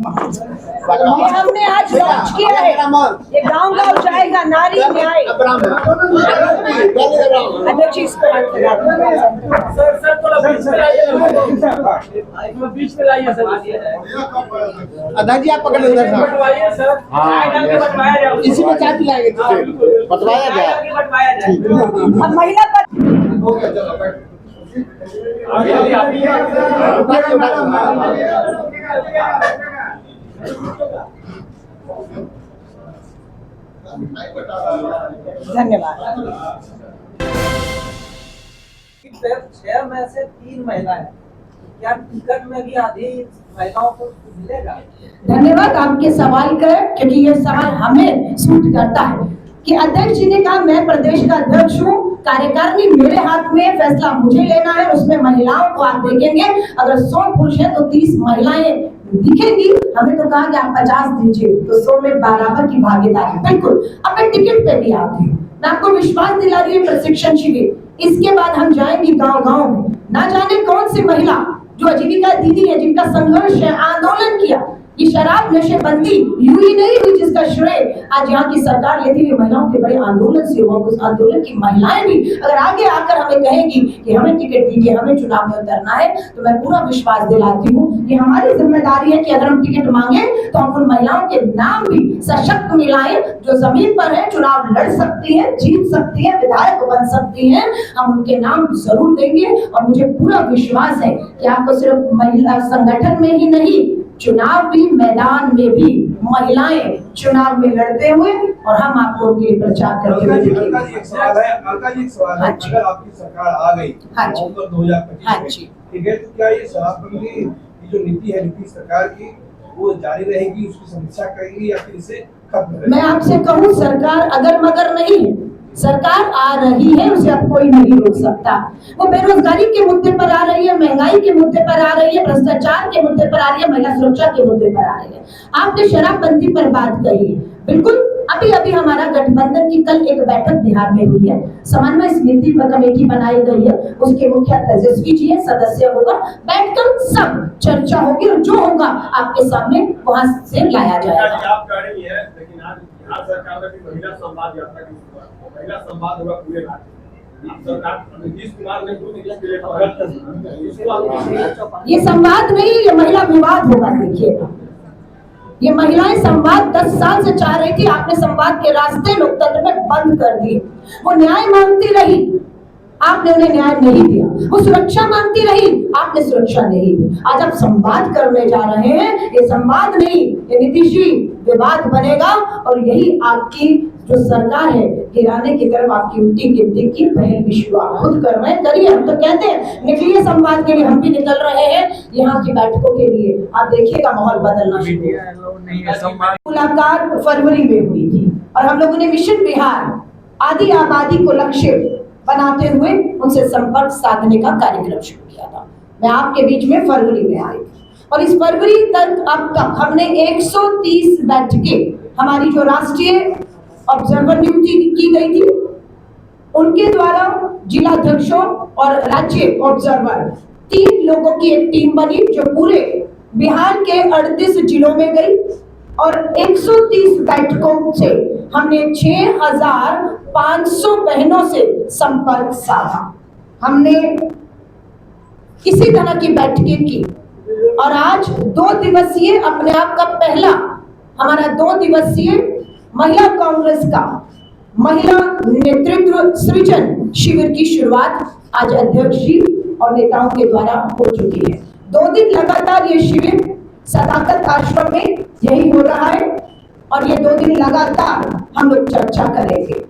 ये हमने आज लॉन्च किया है, ये गांव-गांव जाएगा, नारी न्याय। अध्यक्ष जी इसको हाथ लगा सर थोड़ा बीच में लाइए सर। अध्यक्ष जी आप पकड़ लो बटवाइए सर। इसी में चाय पिलाएंगे बटवाया जाए। अब महिला पर धन्यवाद। 6 में से 3 महिलाएं, क्या टिकट में भी आधी महिलाओं को मिलेगा? धन्यवाद आपके सवाल का, क्योंकि ये सवाल हमें सूट करता है कि अध्यक्ष जी ने कहा मैं प्रदेश का अध्यक्ष हूँ, कार्यकारिणी मेरे हाथ में, फैसला मुझे लेना है। उसमें महिलाओं को आप देखेंगे, अगर 100 पुरुष है तो 30 महिलाएं दिखेंगी। हमें तो कहा कि आप 50 दीजिए, तो 100 में बराबर की भागीदारी। बिल्कुल, अब मैं टिकट पे भी आती हूँ, मैं आपको विश्वास दिला रही हूँ। प्रशिक्षण शिविर इसके बाद हम जाएंगे गांव-गांव में, ना जाने कौन सी महिला जो आजीविका दीदी है, जिनका संघर्ष है, आंदोलन किया। ये शराब नशेबंदी यूं ही नहीं हुई जिसका श्रेय आज यहाँ की सरकार लेती हुई महिलाओं के बड़े आंदोलन से हुआ। उस आंदोलन की महिलाएं भी अगर आगे आकर हमें कहेंगी कि हमें टिकट दीजिए, हमें चुनाव में उतरना है, तो मैं पूरा विश्वास दिलाती हूँ कि हमारी जिम्मेदारी है कि अगर हम टिकट मांगे तो हम उन महिलाओं के नाम भी सशक्त मिलाएं जो जमीन पर है, चुनाव लड़ सकती है, जीत सकती है, विधायक बन सकती है। हम उनके नाम जरूर देंगे और मुझे पूरा विश्वास है कि आपको सिर्फ महिला संगठन में ही नहीं, चुनावी मैदान में भी महिलाएं चुनाव में लड़ते हुए और हम आपको उनके प्रचार करते हुए दिखेंगे। एक सवाल है, अगर आपकी सरकार आ गई 2025 में, ठीक है, तो क्या ये शराबबंदी की जो नीति है नीति सरकार की, वो जारी रहेगी, उसकी समीक्षा करेगी या फिर इसे खत्म करेगी? मैं आपसे कहूँ, सरकार अगर मगर नहीं है, सरकार आ रही है, उसे अब कोई नहीं रोक सकता। वो बेरोजगारी के मुद्दे पर आ रही है, महंगाई के मुद्दे पर आ रही है, भ्रष्टाचार के मुद्दे पर आ रही है, महिला सुरक्षा के मुद्दे पर आ रही है। आपने शराबबंदी पर बात कही है, बिल्कुल। अभी अभी हमारा गठबंधन की कल एक बैठक बिहार में हुई है, समन्वय समिति पर कमेटी बनाई गई है, उसके मुखिया तेजस्वी जी है, सदस्य होगा, बैठकर सब चर्चा होगी और जो होगा आपके सामने वहां से लाया जाएगा। आप कह रही है, लेकिन आज बिहार सरकार ने भी महिला संवाद यात्रा की शुरुआत, महिला संवाद होगा पूरे राज्य। सरकार नीतीश कुमार ने खुद इसके लिए ये संवाद नहीं, ये महिला विवाद होगा। देखिएगा, ये महिलाएं संवाद 10 साल से चाह रही थी, आपने संवाद के रास्ते लोकतंत्र में बंद कर दिए। वो न्याय मांगती रही, आपने उन्हें न्याय नहीं दिया। वो सुरक्षा मांगती रही, आपने सुरक्षा नहीं दी। आज आप संवाद करने जा रहे हैं, ये संवाद नहीं, ये नीतीश जी विवाद बनेगा और यही आपकी जो सरकार है गिराने की तरफ आपकी उल्टी गिनती की पहल भी शुरू आप खुद कर रहे हैं। करिए, हम तो कहते हैं निकलिए संवाद के लिए, हम भी निकल रहे हैं यहाँ की बैठकों के लिए। आप देखिएगा माहौल बदलना शुरू। मुलाकात फरवरी में हुई थी और हम लोगों ने मिशन बिहार आदि आबादी को लक्ष्य बनाते हुए उनसे संपर्क साधने का कार्यक्रम शुरू किया था। मैं आपके बीच में फरवरी में आई थी और इस फरवरी तक अब तक हमने 130 बैठकें, हमारी जो राष्ट्रीय ऑब्जर्वर नियुक्ति की गई थी उनके द्वारा जिला अध्यक्षों और राज्य ऑब्जर्वर 3 लोगों की एक टीम बनी जो पूरे बिहार के 38 जिलों में गई और 130 बैठकों से हमने 6500 बहनों से संपर्क साधा। हमने इसी तरह की बैठकें की और आज 2 दिवसीय अपने आप का पहला हमारा 2 दिवसीय महिला कांग्रेस का महिला नेतृत्व सृजन शिविर की शुरुआत आज अध्यक्ष जी और नेताओं के द्वारा हो चुकी है। 2 दिन लगातार ये शिविर सदाकत आश्रम में यही हो रहा है और ये 2 दिन लगातार हम लोग चर्चा करेंगे।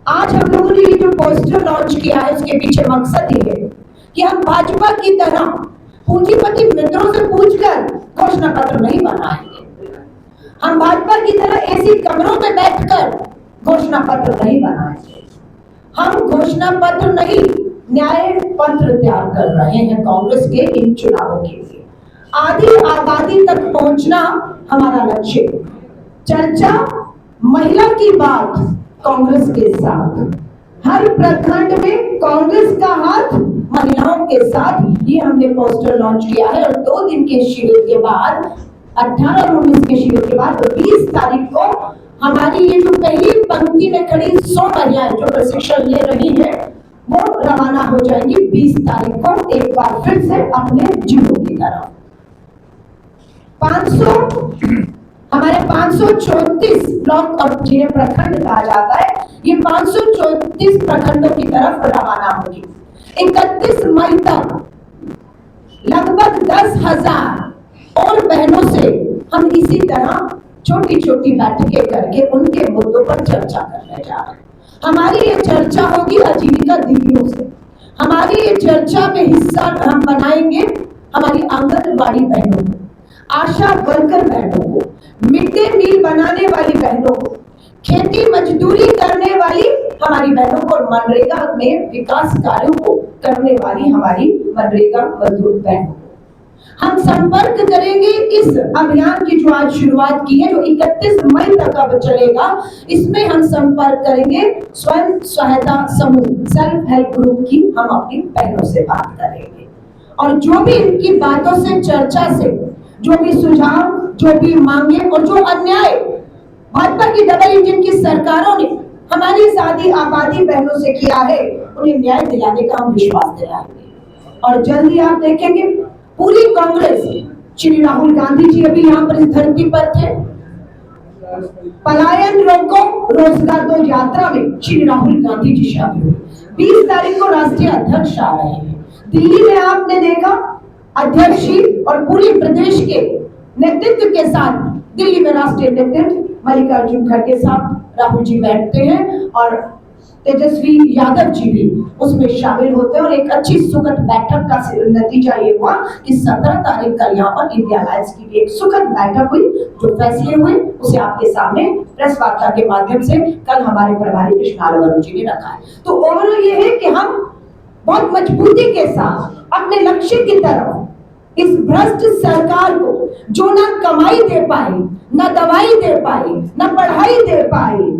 आज हम लोगों ने ये जो पोस्टर लॉन्च किया है उसके पीछे मकसद ये है कि हम भाजपा की तरह पूंजीपति मित्रों से पूछकर घोषणा पत्र नहीं बनाएंगे। हम भाजपा की तरह ऐसी कमरों में बैठकर घोषणा पत्र नहीं बनाएंगे। हम घोषणा पत्र नहीं, न्याय पत्र तैयार कर रहे हैं कांग्रेस के इन चुनावों के लिए। आधी आबादी तक पहुंचना हमारा लक्ष्य है। चर्चा महिला की बात कांग्रेस के साथ, हर प्रखंड में कांग्रेस का हाथ महिलाओं के साथ, ये हमने पोस्टर लॉन्च किया है और 2 दिन के शिविर के बाद 18 और 19 के शिविर के बाद 20 तारीख को हमारी ये जो पहली पंक्ति में खड़ी 100 महिलाएं जो प्रशिक्षण ले रही है वो रवाना हो जाएंगी 20 तारीख को एक बार फिर से अपने जिलों की तरफ। 500 हमारे 534 ब्लॉक और जिन्हें प्रखंड कहा जाता है, ये 534 प्रखंडों की तरफ रवाना होगी। 31 मई तक लगभग 10,000 और बहनों से हम इसी तरह छोटी छोटी बैठकें करके उनके मुद्दों पर चर्चा करने जा रहे हैं। हमारी ये चर्चा होगी आजीविका दीदियों से, हमारी ये चर्चा में हिस्सा हम बनाएंगे हमारी आंगनबाड़ी बहनों को, आशा वर्कर बहनों को, मिड डे मील बनाने वाली बहनों को, खेती मजदूरी करने वाली हमारी बहनों को, मनरेगा में विकास कार्यों को करने वाली हमारी मनरेगा मजदूर बहनों को हम संपर्क करेंगे। इस अभियान की जो आज शुरुआत की है, जो 31 मई तक अब चलेगा, इसमें हम संपर्क करेंगे स्वयं सहायता समूह, सेल्फ हेल्प ग्रुप की हम अपनी बहनों से बात करेंगे और जो भी इनकी बातों से, चर्चा से, जो भी सुझाव, जो भी मांगे और जो अन्याय भाजपा की डबल इंजन की सरकारों ने हमारी सादी आबादी बहनों से किया है, उन्हें न्याय दिलाने का हम विश्वास दिलाएंगे। और जल्दी आप देखेंगे पूरी कांग्रेस, श्री राहुल गांधी जी अभी यहाँ पर इस धरती पर थे, पलायन रोको रोजगार दो यात्रा में श्री राहुल गांधी जी शामिल हुए। 20 तारीख को राष्ट्रीय अध्यक्ष आ रहे हैं। दिल्ली में आपने देखा अध्यक्ष जी और पूरे प्रदेश के नेतृत्व के साथ दिल्ली में राष्ट्रीय नेतृत्व मल्लिकार्जुन खड़गे साहब, राहुल जी बैठते हैं और तेजस्वी यादव जी भी उसमें शामिल होते हैं और एक अच्छी सुखद बैठक का नतीजा ये हुआ कि 17 तारीख का यहाँ पर इंडिया अलायंस की भी एक सुखद बैठक हुई, जो फैसले हुए उसे आपके सामने प्रेस वार्ता के माध्यम से कल हमारे प्रभारी कृष्णाल वरुण जी ने रखा है। तो ओवरऑल ये है कि हम बहुत मजबूती के साथ अपने लक्ष्य की तरफ इस भ्रष्ट सरकार को, जो ना कमाई दे पाई, ना दवाई दे पाई, ना पढ़ाई दे पाई,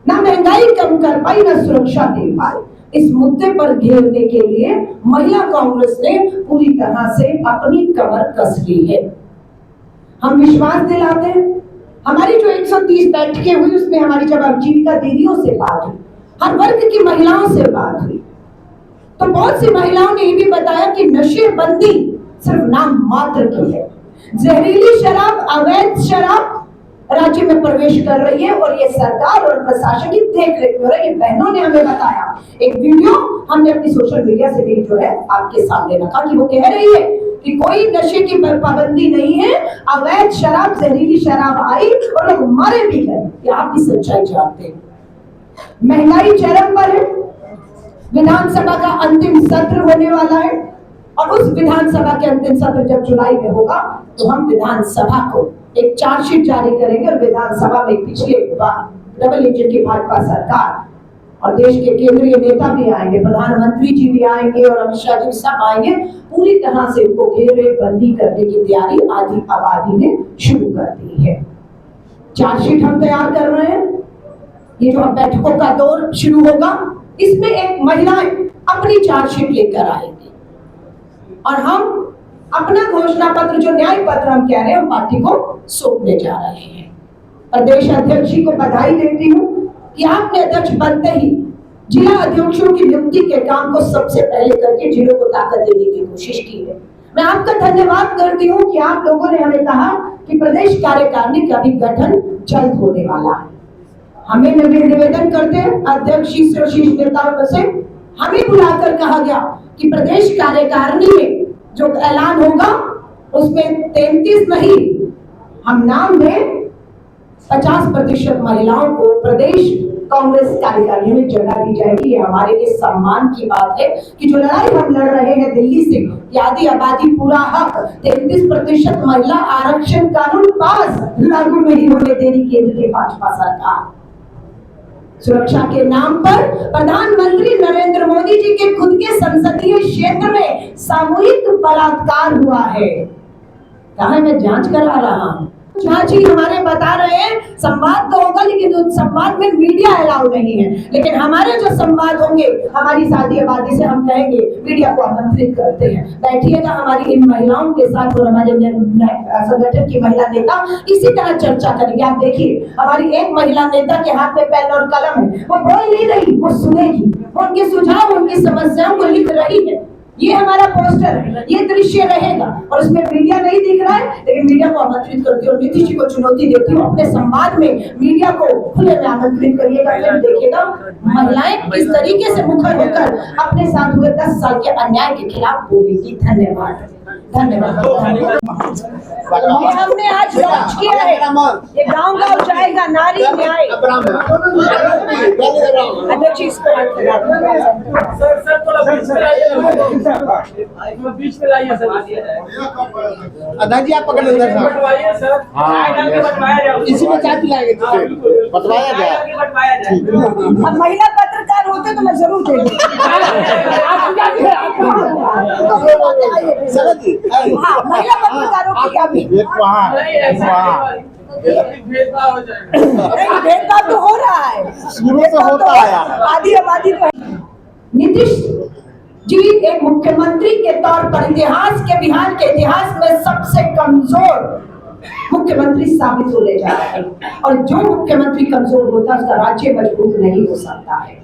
ना महंगाई कम कर पाई, ना सुरक्षा दे पाई, इस मुद्दे पर घेरने के लिए महिला कांग्रेस ने पूरी तरह से अपनी कमर कस ली है। हम विश्वास दिलाते हैं, हमारी जो 130 बैठकें हुई उसमें हमारी जब आजीविका दीदियों से बात हुई, हर वर्ग की महिलाओं से बात हुई, तो बहुत सी महिलाओं ने ये भी बताया कि नशेबंदी सिर्फ नाम मात्र की है। जहरीली शराब, अवैध शराब राज्य में प्रवेश कर रही है और ये सरकार और प्रशासन की देख रेख में। ये बहनों ने हमें बताया, एक वीडियो हमने अपनी सोशल मीडिया से भी जो है आपके सामने रखा कि वो कह रही है कि कोई नशे की पाबंदी नहीं है, अवैध शराब, जहरीली शराब आई और लोग मारे भी गए। ये आप भी सच्चाई जानते हैं। महंगाई चरम पर है, विधानसभा का अंतिम सत्र होने वाला है और उस विधानसभा के अंतिम सत्र जब जुलाई में होगा तो हम विधानसभा को एक चार्जशीट जारी करेंगे और विधानसभा में पिछले डबल इंजन की भाजपा सरकार और देश के केंद्रीय नेता भी आएंगे, प्रधानमंत्री जी भी आएंगे और अमित शाह जी सब आएंगे। पूरी तरह से उनको घेरेबंदी करने की तैयारी आधी आबादी ने शुरू कर दी है। चार्जशीट हम तैयार कर रहे हैं। ये जो बैठकों का दौर शुरू होगा, इसमें एक महिलाएं अपनी चार्जशीट लेकर आएंगी और हम अपना घोषणा पत्र, जो न्याय पत्र हम कह रहे हैं, पार्टी को सौंपने जा रहे हैं। प्रदेश अध्यक्ष जी को बधाई देती हूँ कि आपने अध्यक्ष बनते ही जिला अध्यक्षों की नियुक्ति के काम को सबसे पहले करके जिलों को ताकत देने की कोशिश की है। मैं आपका धन्यवाद करती हूँ कि आप लोगों ने हमें कहा कि प्रदेश कार्यकारिणी का भी गठन जल्द होने वाला है। हमें निवेदन करते हैं अध्यक्ष जी से और शीर्ष नेताओं से, हमें बुलाकर कहा गया कि प्रदेश कार्यकारिणी में जो ऐलान होगा उसमें 33 नहीं, हम नाम दें 50% महिलाओं को प्रदेश कांग्रेस कार्यकारिणी में जगह दी जाएगी। ये हमारे लिए सम्मान की बात है कि जो लड़ाई हम लड़ रहे हैं दिल्ली से, आधी आबादी पूरा हक, 33% महिला आरक्षण कानून पास, लागू नहीं होने देनी केंद्र की भाजपा सरकार। सुरक्षा के नाम पर प्रधानमंत्री नरेंद्र मोदी जी के खुद के संसदीय क्षेत्र में सामूहिक बलात्कार हुआ है। कहा मैं जांच करा रहा हूं। झा जी हमारे बता रहे हैं संवाद तो होगा, लेकिन उस संवाद में मीडिया अलाउ नहीं है। लेकिन हमारे जो संवाद होंगे, हमारी शादी आबादी से हम कहेंगे मीडिया को आमंत्रित करते हैं, बैठिएगा हमारी इन महिलाओं के साथ और हमारे संगठन की महिला नेता इसी तरह चर्चा करेंगे। आप देखिए हमारी एक महिला नेता के हाथ में पेन और कलम है, वो बोल नहीं रही, वो सुनेगी, वो उनके सुझाव उनकी समस्याओं को लिख रही है। ये हमारा पोस्टर है, ये दृश्य रहेगा और उसमें मीडिया नहीं दिख रहा है, लेकिन मीडिया को आमंत्रित करती हूँ और नीतीश जी को चुनौती देती हूँ, अपने संवाद में मीडिया को खुले में आमंत्रित करिएगा। फिर देखिएगा महिलाएं किस तरीके से मुखर होकर अपने साथ हुए 10 साल के अन्याय के खिलाफ बोलेगी। धन्यवाद, धन्यवाद। ये हमने आज लॉन्च किया है, ये गांव-गांव जाएगा, नारी न्याय। अध्यक्ष इसको सर थोड़ा बीच में लाइए सर। अध्यक्ष जी आप पकड़ लो बटवाइए सर, बटवाया जाए, इसी में चाय पिलाएंगे, बतवाया जाए। अब महिला पत्रकार होते तो मैं जरूर देती। हाँ, महिला पत्रकारों की क्या भी भेदभाव हो जाएगा। नहीं, भेदभाव तो हो रहा है, शुरू से होता है। आधी आबादी पर। नीतीश जी एक मुख्यमंत्री के तौर पर बिहार के इतिहास में सबसे कमजोर मुख्यमंत्री साबित होने जा रहे हैं, और जो मुख्यमंत्री कमजोर होता है उसका राज्य मजबूत नहीं हो सकता है।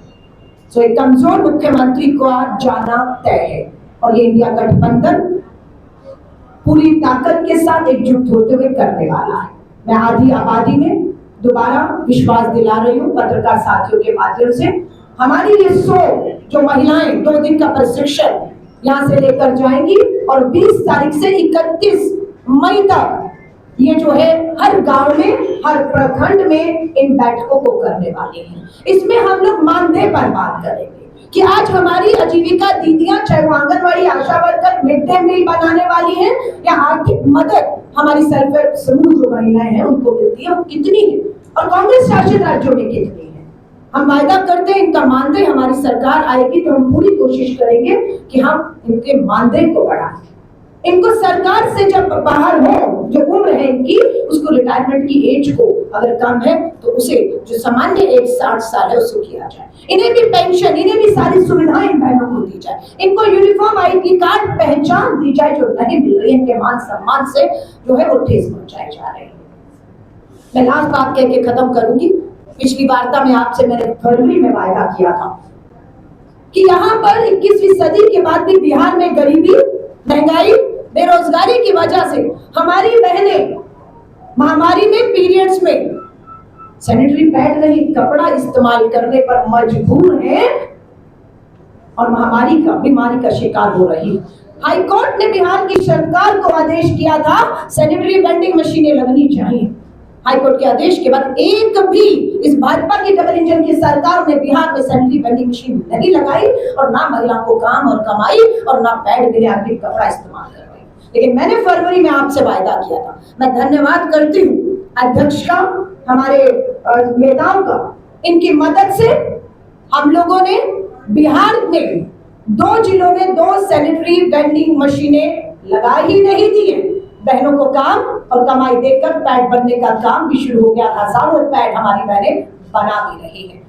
तो एक कमजोर मुख्यमंत्री को आज जाना तय है, और ये इंडिया गठबंधन पूरी ताकत के साथ एकजुट होते हुए करने वाला है। मैं आधी आबादी में दोबारा विश्वास दिला रही हूँ पत्रकार साथियों के माध्यम से। हमारी ये 100 जो महिलाएं 2 दिन का प्रशिक्षण यहाँ से लेकर जाएंगी, और 20 तारीख से 31 मई तक ये जो है हर गांव में, हर प्रखंड में इन बैठकों को करने वाले हैं। इसमें हम लोग मानदेय पर बात करेंगे कि आज हमारी आजीविका दीदियां, चाहे वो आंगनबाड़ी आशा वर्कर, मिड डे मील बनाने वाली हैं, या आर्थिक मदद हमारी सेल्फ हेल्प समूह जो महिलाएं हैं उनको मिलती है, वो कितनी है और कांग्रेस शासित राज्यों में कितनी है। हम वायदा करते हैं इनका मानदेय, हमारी सरकार आएगी तो हम पूरी कोशिश करेंगे कि हम इनके मानदेय को बढ़ाएं। इनको सरकार से जब बाहर हो, जो उम्र है इनकी, उसको रिटायरमेंट की एज को अगर कम है तो उसे जो सामान्य एज 60 साल है उसको किया जाए। इन्हें भी पेंशन, इन्हें भी सारी सुविधाएं इन बहनों को दी जाए। इनको यूनिफॉर्म ID कार्ड पहचान दी जाए जो नहीं मिल रही है, इनके मान सम्मान से जो है वो ठेस पहुंचाई जा रही है। मैं लास्ट बात कह के खत्म करूंगी। पिछली वार्ता में आपसे मैंने फरवरी में वायदा किया था कि यहाँ पर 21वीं सदी के बाद भी बिहार में गरीबी, महंगाई, बेरोजगारी की वजह से हमारी बहनें महामारी में, पीरियड्स में सैनिटरी पैड नहीं कपड़ा इस्तेमाल करने पर मजबूर हैं और महामारी का, बीमारी का शिकार हो रही। हाई कोर्ट ने बिहार की सरकार को आदेश किया था सैनिटरी वेंडिंग मशीनें लगनी चाहिए। हाई कोर्ट के आदेश के बाद एक भी इस भाजपा की डबल इंजन की सरकार ने बिहार में सैनिटरी वेंडिंग मशीन नहीं लगाई, और ना महिलाओं को काम और कमाई, और ना पैड मिले आदमी कपड़ा इस्तेमाल कर रहे। लेकिन मैंने फरवरी में आपसे वायदा किया था। मैं धन्यवाद करती हूँ अध्यक्ष का, हमारे नेताओं का। इनकी मदद से हम लोगों ने बिहार में 2 जिलों में 2 सैनिटरी वेंडिंग मशीनें लगा ही नहीं दी है। बहनों को काम और कमाई देकर पैड बनने का काम भी शुरू हो गया। हजारों पैड हमारी बहनें बना भी रही है।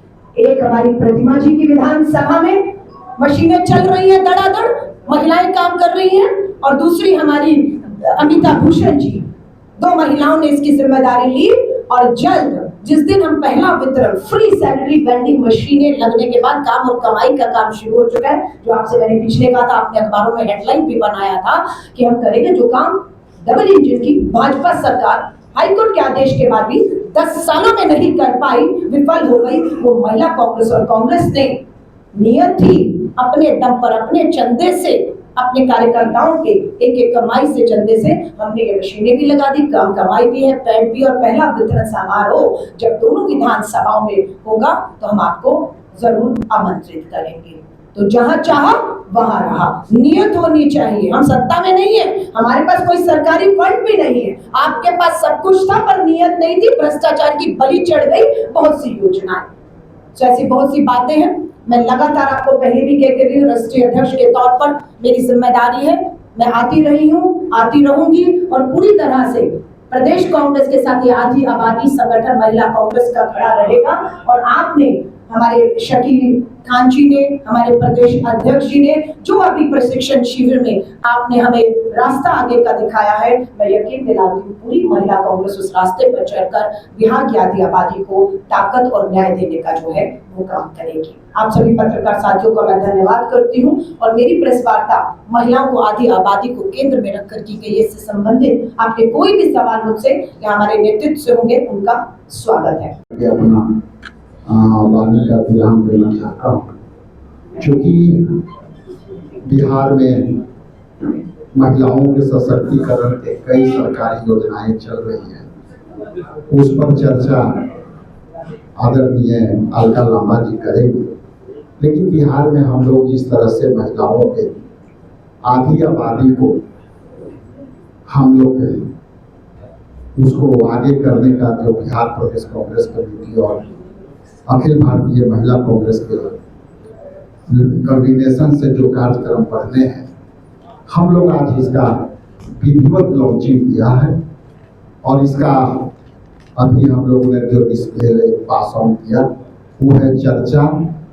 एक हमारी प्रतिमा जी की विधानसभा में मशीनें चल रही हैं, धड़ाधड़ महिलाएं काम कर रही हैं, और दूसरी हमारी अमिता भूषण जी, 2 महिलाओं ने इसकी जिम्मेदारी ली। और जल्द जिस दिन हम पहला वितरण फ्री सैनिटरी वेंडिंग मशीनें लगने के बाद काम और कमाई का काम शुरू हो चुका है, जो आपसे मैंने पिछले कहा था, आपने अखबारों में हेडलाइन भी बनाया था कि हम करेंगे जो काम डबल इंजन की भाजपा सरकार हाईकोर्ट के आदेश के बाद भी 10 सालों में नहीं कर पाई, विफल हो गई। वो महिला कांग्रेस और कांग्रेस ने नियत थी अपने दम पर, अपने चंदे से, अपने कार्यकर्ताओं के एक कमाई से, चंदे से हमने ये मशीनें भी लगा दी, काम कमाई भी है, पैड भी, और पहला वितरण समारोह जब दोनों विधानसभाओं में होगा तो हम आपको जरूर आमंत्रित करेंगे। तो जहां चाहा वहां रहा, नियत होनी चाहिए। हम सत्ता में नहीं है, हमारे पास कोई सरकारी फंड भी नहीं है, आपके पास सब कुछ था पर नियत नहीं थी, भ्रष्टाचार की बलि चढ़ गई बहुत सी योजनाएं। तो ऐसी बहुत सी बातें हैं। मैं लगातार आपको पहले भी कहते रही हूँ, राष्ट्रीय अध्यक्ष के तौर पर मेरी जिम्मेदारी है, मैं आती रही हूँ, आती रहूंगी, और पूरी तरह से प्रदेश कांग्रेस के साथ ये आधी आबादी संगठन महिला कांग्रेस का खड़ा रहेगा। और आपने, हमारे शकील खान जी ने, हमारे प्रदेश अध्यक्ष जी ने, जो अभी प्रशिक्षण शिविर में आपने हमें रास्ता आगे का दिखाया है, मैं यकीन दिलाती हूँ पूरी महिला कांग्रेस उस रास्ते पर चलकर बिहार की आधी आबादी को ताकत और न्याय देने का जो है वो काम करेगी। आप सभी पत्रकार साथियों का मैं धन्यवाद करती हूँ। और मेरी प्रेस वार्ता महिलाओं को, आधी आबादी को केंद्र में रखकर की गई। इससे संबंधित आपके कोई भी सवाल मुझसे या हमारे नेतृत्व से होंगे, उनका स्वागत है। अपना वाणी का विराम देना चाहता हूँ। चूँकि बिहार में महिलाओं के सशक्तिकरण के कई सरकारी योजनाएं चल रही हैं, उस पर चर्चा आदरणीय अलका लांबा जी करेंगे। लेकिन बिहार में हम लोग जिस तरह से महिलाओं के आधी आबादी को हम लोग उसको आगे करने का जो बिहार प्रदेश कांग्रेस कमेटी और अखिल भारतीय महिला कांग्रेस के कॉर्डिनेशन से जो कार्यक्रम पढ़ने हैं, हम लोग आज इसका विधिवत लॉन्चिंग किया है। और इसका अभी हम लोगों ने जो डिस्प्ले पास ऑन किया वो है चर्चा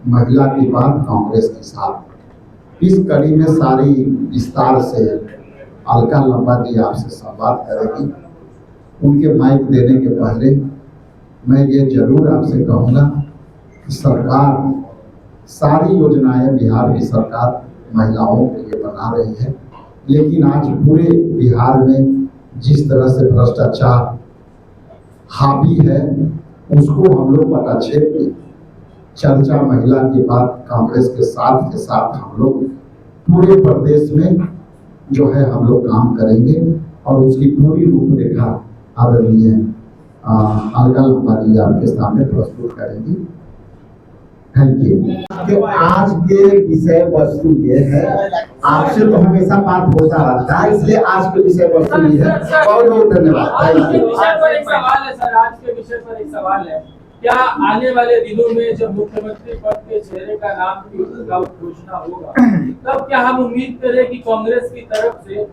महिला की बात कांग्रेस के साथ। इस कड़ी में सारी विस्तार से अलका लांबा जी आपसे संवाद करेगी। उनके माइक देने के पहले मैं ये जरूर आपसे कहूँगा कि सरकार सारी योजनाएं बिहार की सरकार महिलाओं के लिए बना रही है, लेकिन आज पूरे बिहार में जिस तरह से भ्रष्टाचार हावी है उसको हम लोग पटाक्षेप की चर्चा महिला की बात कांग्रेस के साथ हम लोग पूरे प्रदेश में जो है हम लोग काम करेंगे और उसकी पूरी रूपरेखा आदरणीय अलका लांबा जी आपके सामने प्रस्तुत करेंगी। Thank you. कि आज के विषय वस्तु ये है, आपसे तो हमेशा बात होता रहता है, इसलिए आज के विषय वस्तु ये है। बहुत बहुत धन्यवाद। आज के विषय पर एक सवाल है सर, आज के विषय पर एक सवाल है, क्या आने वाले दिनों में जब मुख्यमंत्री पद के चेहरे का नाम की घोषणा होगा, तब क्या हम उम्मीद करें कि कांग्रेस की तरफ से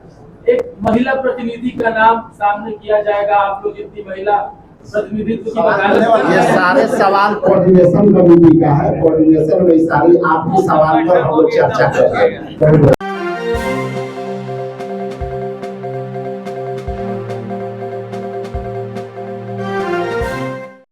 एक महिला प्रतिनिधि का नाम सामने किया जाएगा? आप लोग इतनी महिला प्रतिनिधित्व की वकालत, ये सारे सवाल कोऑर्डिनेशन कमेटी का है। कोऑर्डिनेशन में सारी आपकी सवाल पर हम लोग चर्चा करेंगे।